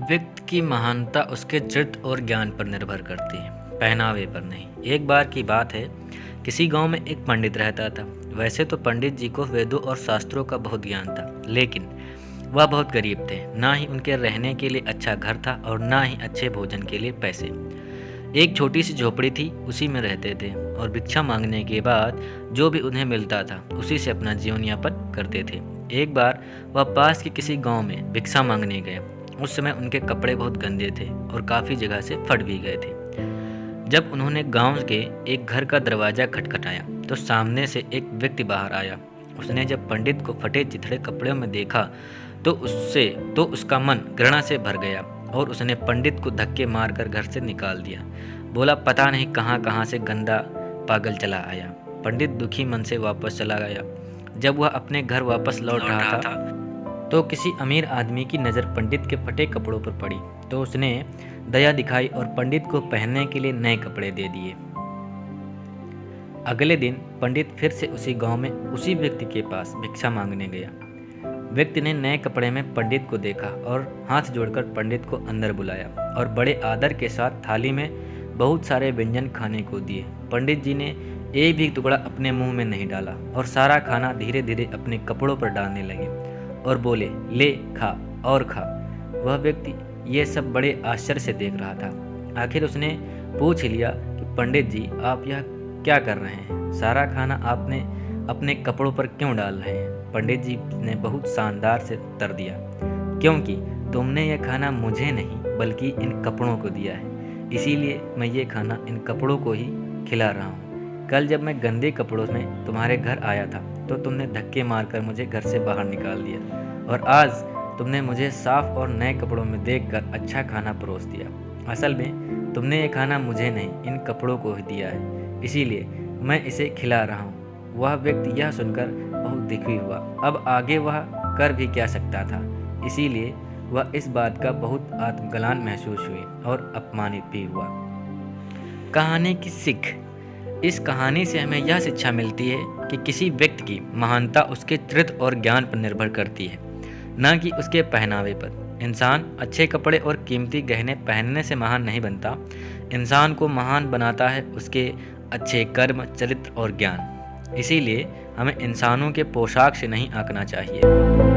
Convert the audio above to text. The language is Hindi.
व्यक्ति की महानता उसके चरित्र और ज्ञान पर निर्भर करती है, पहनावे पर नहीं। एक बार की बात है, किसी गांव में एक पंडित रहता था। वैसे तो पंडित जी को वेदों और शास्त्रों का बहुत ज्ञान था, लेकिन वह बहुत गरीब थे। ना ही उनके रहने के लिए अच्छा घर था और ना ही अच्छे भोजन के लिए पैसे। एक छोटी सी झोपड़ी थी, उसी में रहते थे और भिक्षा मांगने के बाद जो भी उन्हें मिलता था उसी से अपना जीवन यापन करते थे। एक बार वह पास के किसी गांव में भिक्षा मांगने गए। उस समय उनके कपड़े बहुत गंदे थे और काफ़ी जगह से फट भी गए थे। जब उन्होंने गांव के एक घर का दरवाज़ा खटखटाया तो सामने से एक व्यक्ति बाहर आया। उसने जब पंडित को फटे चिथड़े कपड़ों में देखा तो उसका मन घृणा से भर गया और उसने पंडित को धक्के मारकर घर से निकाल दिया। बोला, पता नहीं कहाँ कहाँ से गंदा पागल चला आया। पंडित दुखी मन से वापस चला गया। जब वह अपने घर वापस लौट रहा था तो किसी अमीर आदमी की नज़र पंडित के फटे कपड़ों पर पड़ी, तो उसने दया दिखाई और पंडित को पहनने के लिए नए कपड़े दे दिए। अगले दिन पंडित फिर से उसी गांव में उसी व्यक्ति के पास भिक्षा मांगने गया। व्यक्ति ने नए कपड़े में पंडित को देखा और हाथ जोड़कर पंडित को अंदर बुलाया और बड़े आदर के साथ थाली में बहुत सारे व्यंजन खाने को दिए। पंडित जी ने एक भी टुकड़ा अपने मुंह में नहीं डाला और सारा खाना धीरे धीरे अपने कपड़ों पर डालने लगे और बोले, ले खा और खा। वह व्यक्ति ये सब बड़े आश्चर्य से देख रहा था। आखिर उसने पूछ लिया कि पंडित जी, आप यह क्या कर रहे हैं? सारा खाना आपने अपने कपड़ों पर क्यों डाल रहे हैं? पंडित जी ने बहुत शानदार से उत्तर दिया, क्योंकि तुमने यह खाना मुझे नहीं बल्कि इन कपड़ों को दिया है, इसीलिए मैं ये खाना इन कपड़ों को ही खिला रहा हूँ। कल जब मैं गंदे कपड़ों में तुम्हारे घर आया था तो तुमने धक्के मारकर मुझे घर से बाहर निकाल दिया और आज तुमने मुझे साफ और नए कपड़ों में देखकर अच्छा खाना परोस दिया। असल में तुमने ये खाना मुझे नहीं, इन कपड़ों को ही दिया है, इसीलिए मैं इसे खिला रहा हूँ। वह व्यक्ति यह सुनकर बहुत दुखी हुआ। अब आगे वह कर भी क्या सकता था, इसीलिए वह इस बात का बहुत आत्मग्लान महसूस हुई और अपमानित भी हुआ। कहानी की सीख। इस कहानी से हमें यह शिक्षा मिलती है कि किसी व्यक्ति की महानता उसके चरित्र और ज्ञान पर निर्भर करती है, न कि उसके पहनावे पर। इंसान अच्छे कपड़े और कीमती गहने पहनने से महान नहीं बनता। इंसान को महान बनाता है उसके अच्छे कर्म, चरित्र और ज्ञान। इसीलिए हमें इंसानों के पोशाक से नहीं आंकना चाहिए।